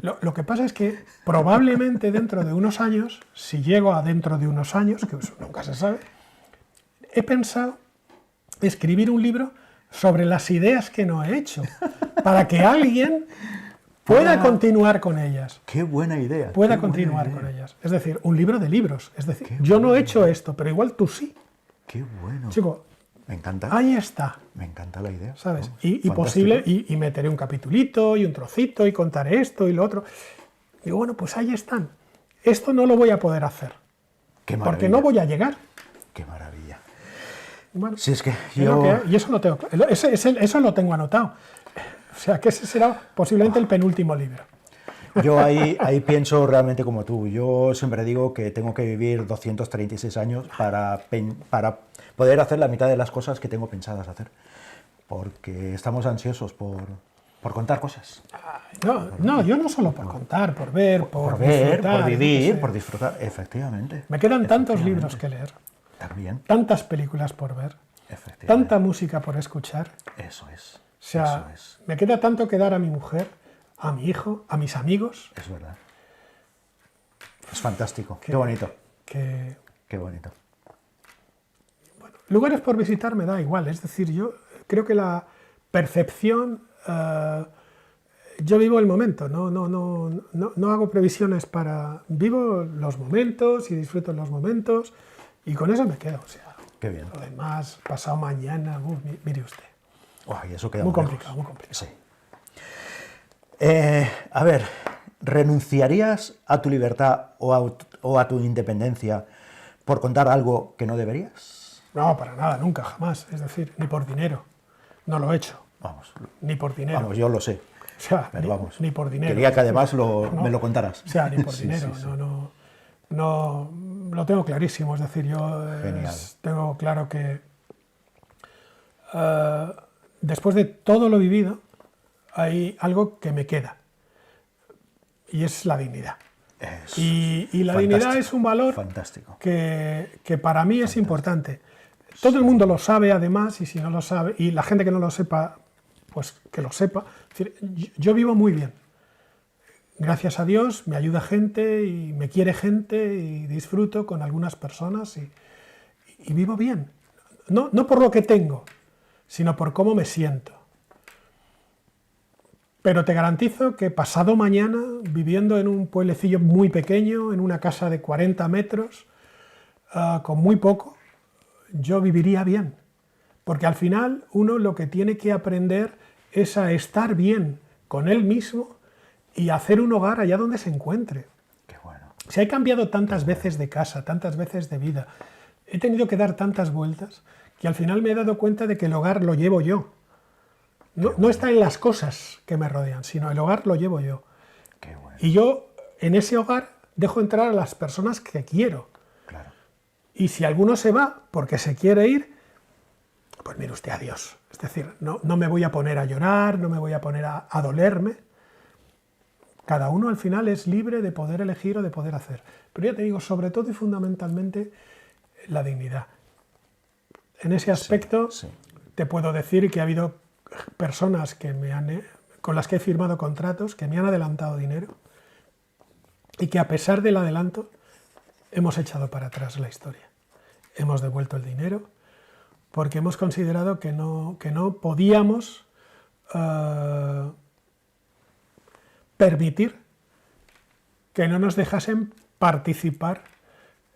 Lo que pasa es que probablemente dentro de unos años, si llego a dentro de unos años, que eso nunca se sabe, he pensado escribir un libro sobre las ideas que no he hecho, para que alguien pueda continuar con ellas. ¡Qué buena idea! Pueda qué buena continuar idea. con ellas. Es decir, un libro de libros. Es decir, Qué yo no he hecho esto, pero igual tú sí. ¡Qué bueno! Chico, Me encanta. ahí está. Me encanta la idea. ¿Sabes? Vamos, Y fantástico. posible, y meteré un capitulito y un trocito y contaré esto y lo otro. Digo, bueno, pues ahí están. Esto no lo voy a poder hacer, ¡Qué maravilla! porque no voy a llegar. ¡Qué maravilla! Bueno, Si es que es lo yo... que- y eso, eso lo tengo anotado. O sea, que ese será posiblemente el penúltimo libro. Yo ahí pienso realmente como tú. Yo siempre digo que tengo que vivir 236 años para poder hacer la mitad de las cosas que tengo pensadas hacer. Porque estamos ansiosos por contar cosas. No, yo no solo por contar, por ver, Por ver, disfrutar, por yo qué vivir, sé. por disfrutar. Efectivamente. Me quedan tantos libros que leer, También. tantas películas por ver, Efectivamente. tanta música por escuchar. Eso es. O sea, Eso es. me queda tanto que dar a mi mujer, a mi hijo, a mis amigos, Es verdad. Es fantástico. Qué bonito. que Qué bonito. lugares por visitar me da igual. Es decir, yo creo que la percepción, yo vivo el momento, no hago previsiones para... Vivo los momentos y disfruto los momentos y con eso me quedo. O sea, Qué bien. lo demás, pasado mañana, mire usted. Uy, eso queda Muy lejos. complicado, muy complicado. Sí. A ver, ¿renunciarías a tu libertad o a tu independencia por contar algo que no deberías? No, para nada, nunca, jamás. Es decir, ni por dinero. No lo he hecho. Vamos, Ni por dinero. vamos, yo lo sé, O sea, pero vamos. ni por dinero. Quería que además No. me lo contaras. O sea, ni por Sí, dinero. sí, sí. No, lo tengo clarísimo. Es decir, yo Genial. tengo claro que después de todo lo vivido, hay algo que me queda. Y es la dignidad. Es Y la fantástico, dignidad es un valor fantástico. que para mí es importante. Todo el mundo lo sabe además, y si no lo sabe, y la gente que no lo sepa, pues que lo sepa. Es decir, yo vivo muy bien. Gracias a Dios me ayuda gente y me quiere gente y disfruto con algunas personas y vivo bien. No por lo que tengo, sino por cómo me siento. Pero te garantizo que pasado mañana, viviendo en un pueblecillo muy pequeño, en una casa de 40 metros, con muy poco, yo viviría bien. Porque al final uno lo que tiene que aprender es a estar bien con él mismo y hacer un hogar allá donde se encuentre. Qué bueno. Si he cambiado tantas veces de casa, tantas veces de vida, he tenido que dar tantas vueltas, que al final me he dado cuenta de que el hogar lo llevo yo. No está en las cosas que me rodean, sino el hogar lo llevo yo. Qué bueno. Y yo en ese hogar dejo entrar a las personas que quiero. Claro. Y si alguno se va porque se quiere ir, pues mire usted, adiós. Es decir, no me voy a poner a llorar, no me voy a poner a dolerme. Cada uno al final es libre de poder elegir o de poder hacer. Pero ya te digo, sobre todo y fundamentalmente, la dignidad. En ese aspecto Sí. te puedo decir que ha habido personas con las que he firmado contratos que me han adelantado dinero y que a pesar del adelanto hemos echado para atrás la historia. Hemos devuelto el dinero porque hemos considerado que no podíamos permitir que no nos dejasen participar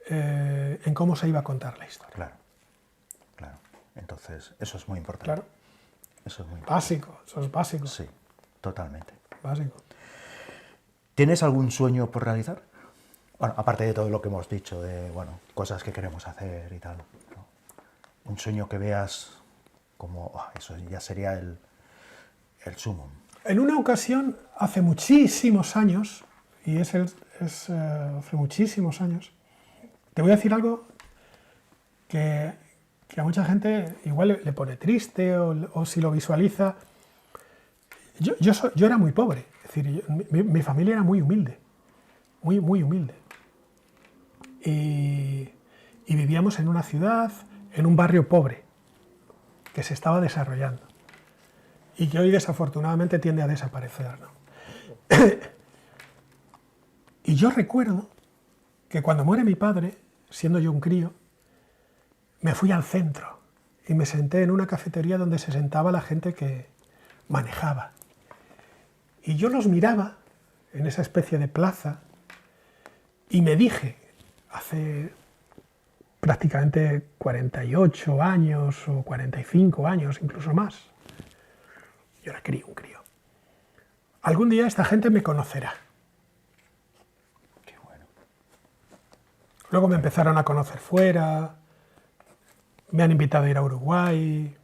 en cómo se iba a contar la historia. Claro. Claro. Entonces, eso es muy importante. Claro, Eso es muy importante. básico, eso es básico. Sí, totalmente. Básico. ¿Tienes algún sueño por realizar? Bueno, aparte de todo lo que hemos dicho, de bueno, cosas que queremos hacer y tal, ¿no? Un sueño que veas como, eso ya sería el sumum. En una ocasión, hace muchísimos años, y hace muchísimos años, te voy a decir algo que a mucha gente igual le pone triste o si lo visualiza. Yo era muy pobre, es decir, mi familia era muy humilde, muy humilde. Y vivíamos en una ciudad, en un barrio pobre, que se estaba desarrollando y que hoy desafortunadamente tiende a desaparecer, ¿no? Y yo recuerdo que cuando muere mi padre, siendo yo un crío, me fui al centro y me senté en una cafetería donde se sentaba la gente que manejaba. Y yo los miraba en esa especie de plaza y me dije, hace prácticamente 48 años o 45 años, incluso más, yo era un crío, algún día esta gente me conocerá. Qué bueno. Luego me empezaron a conocer fuera, me han invitado a ir a Uruguay,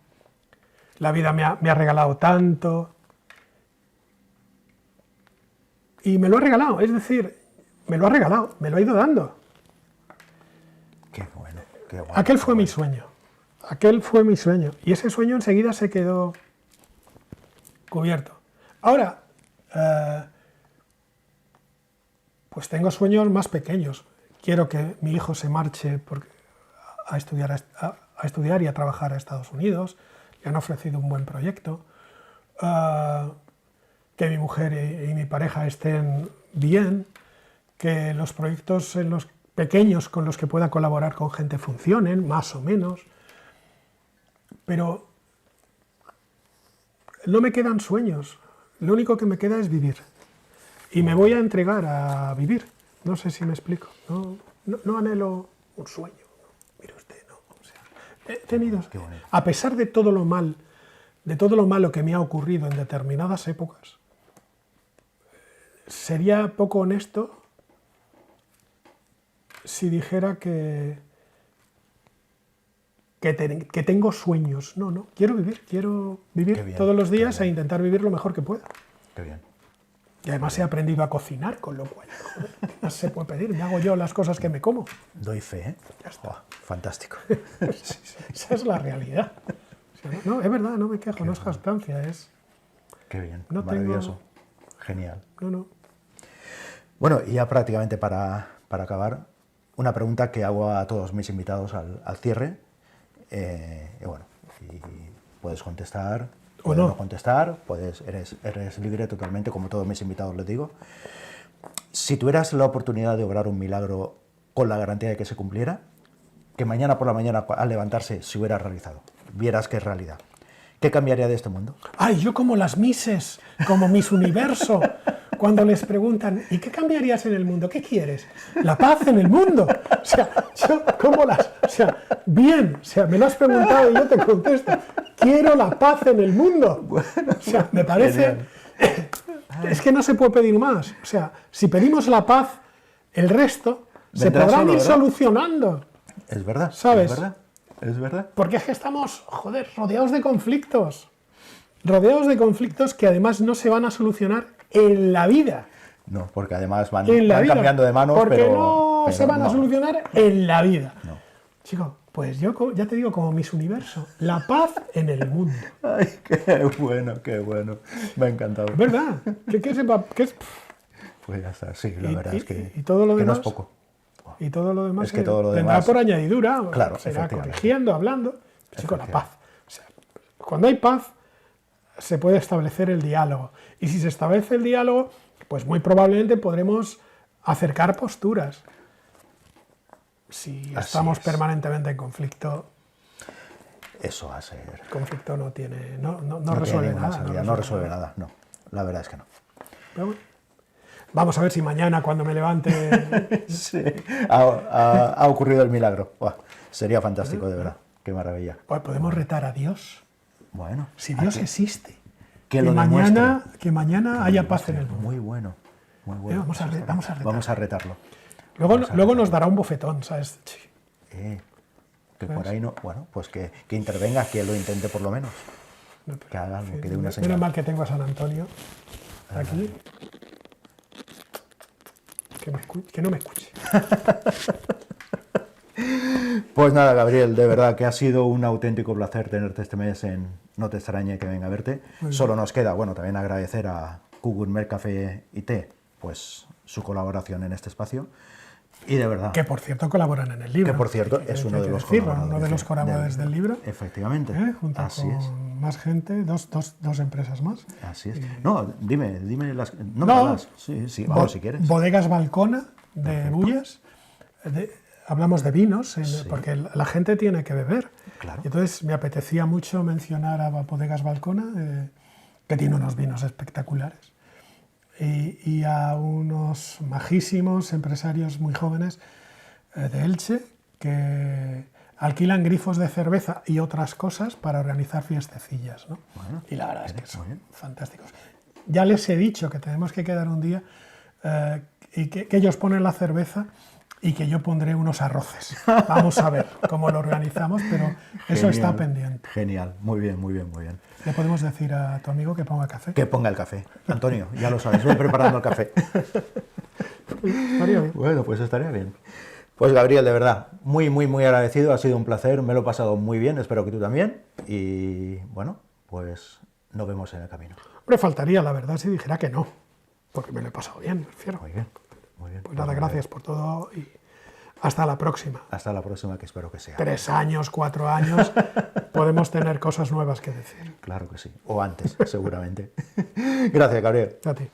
la vida me ha regalado tanto. Y me lo ha regalado, es decir, me lo ha regalado, me lo ha ido dando. Qué bueno, qué bueno. Aquel fue mi sueño, aquel fue mi sueño. Y ese sueño enseguida se quedó cubierto. Ahora, pues tengo sueños más pequeños. Quiero que mi hijo se marche a estudiar y a trabajar a Estados Unidos. Le han ofrecido un buen proyecto. Que mi mujer y mi pareja estén bien, que los proyectos en los pequeños con los que pueda colaborar con gente funcionen, más o menos. Pero no me quedan sueños, lo único que me queda es vivir. Y me voy a entregar a vivir. No sé si me explico. No anhelo un sueño. No, mire usted, no. O sea, he tenido, a pesar de todo lo malo que me ha ocurrido en determinadas épocas, sería poco honesto si dijera que tengo sueños. No, quiero vivir todos los días e intentar vivir lo mejor que pueda. Qué bien. Y además he aprendido a cocinar, con lo cual, joder, ¿qué más se puede pedir? Me hago yo las cosas que me como. Doy fe, ¿eh? Ya está. Oh, fantástico. Sí, esa es la realidad. O sea, no, es verdad, no me quejo, no es jactancia, es... Qué bien, No maravilloso. Genial. No. Bueno, y ya prácticamente para acabar, una pregunta que hago a todos mis invitados al cierre. Y bueno, y puedes contestar o no contestar, eres libre totalmente, como todos mis invitados les digo. Si tuvieras la oportunidad de obrar un milagro con la garantía de que se cumpliera, que mañana por la mañana al levantarse se hubiera realizado, vieras que es realidad, ¿qué cambiaría de este mundo? Ay, yo como las Misses, como Miss Universo, cuando les preguntan, ¿y qué cambiarías en el mundo? ¿Qué quieres? La paz en el mundo. O sea, yo como las... O sea, bien, o sea, me lo has preguntado y yo te contesto. Quiero la paz en el mundo. O sea, me parece... Es que no se puede pedir más. O sea, si pedimos la paz, el resto se podrán ir solucionando. Es verdad, ¿sabes? Es verdad. Porque es que estamos, joder, rodeados de conflictos. Rodeados de conflictos que además no se van a solucionar en la vida. No, porque además van vida, cambiando de manos, porque pero se van a solucionar en la vida. No. Chico, pues yo ya te digo, como Miss Universo, la paz en el mundo. Ay, qué bueno, qué bueno. Me ha encantado. ¿Verdad? ¿Qué es? Pues ya está, sí, la verdad es que, y todo lo que demás, no es poco. Y todo lo demás Es que todo lo vendrá demás, por añadidura, claro, será efectivamente. corrigiendo, hablando. Chico, la paz. O sea, cuando hay paz, se puede establecer el diálogo. Y si se establece el diálogo, pues muy probablemente podremos acercar posturas. Si Así estamos es. permanentemente en conflicto, Eso va a ser... el conflicto no No resuelve tiene ninguna nada. salida, no resuelve nada, no. La verdad es que no. Pero bueno, vamos a ver si mañana, cuando me levante... Sí, ha ocurrido el milagro. Buah, sería fantástico, de verdad. Qué maravilla. Pues podemos retar a Dios. Bueno. Si Dios existe, que lo demuestre. que mañana haya paz en el mundo. Muy bueno, muy bueno. Vamos a retar. Vamos a retarlo. Luego nos dará un bofetón, ¿sabes? Sí. Que por ahí no... Bueno, pues que intervenga, que lo intente por lo menos. Que haga algo, que dé una señal. Menos mal que tengo a San Antonio aquí. Que no me escuche. Pues nada, Gabriel, de verdad que ha sido un auténtico placer tenerte este mes en No te extrañe que venga a verte. Solo nos queda, bueno, también agradecer a Gourmet Café y Té, pues su colaboración en este espacio. Y de verdad... Que por cierto colaboran en el libro. Que por cierto es uno de los colaboradores. Uno de los colaboradores del libro. Efectivamente. Junto Así con es. más gente, dos empresas más. Así es. No, dime las... No, No. me hagas. Sí, vamos, si quieres. Bodegas Balcona de Perfecto. Bullas. Hablamos de vinos, Sí. porque la gente tiene que beber. Claro. Entonces me apetecía mucho mencionar a Bodegas Balcona, que tiene unos vinos espectaculares. Y a unos majísimos empresarios muy jóvenes de Elche que alquilan grifos de cerveza y otras cosas para organizar fiestecillas, ¿no? Bueno, Y la verdad es que muy son bien. fantásticos. Ya les he dicho que tenemos que quedar un día y que ellos ponen la cerveza y que yo pondré unos arroces. Vamos a ver cómo lo organizamos, pero eso está pendiente. Genial, muy bien, muy bien, muy bien. Le podemos decir a tu amigo que ponga café. Que ponga el café. Antonio, ya lo sabes, voy preparando el café. Estaría bien. Bueno, pues estaría bien. Pues Gabriel, de verdad, muy, muy, muy agradecido, ha sido un placer, me lo he pasado muy bien, espero que tú también. Y bueno, pues nos vemos en el camino. Hombre, faltaría, la verdad, si dijera que no, porque me lo he pasado bien, me refiero. Muy bien, muy bien. Pues nada, gracias por todo y hasta la próxima. Hasta la próxima, que espero que sea. 3 años, 4 años, podemos tener cosas nuevas que decir. Claro que sí, o antes, seguramente. Gracias, Gabriel. A ti.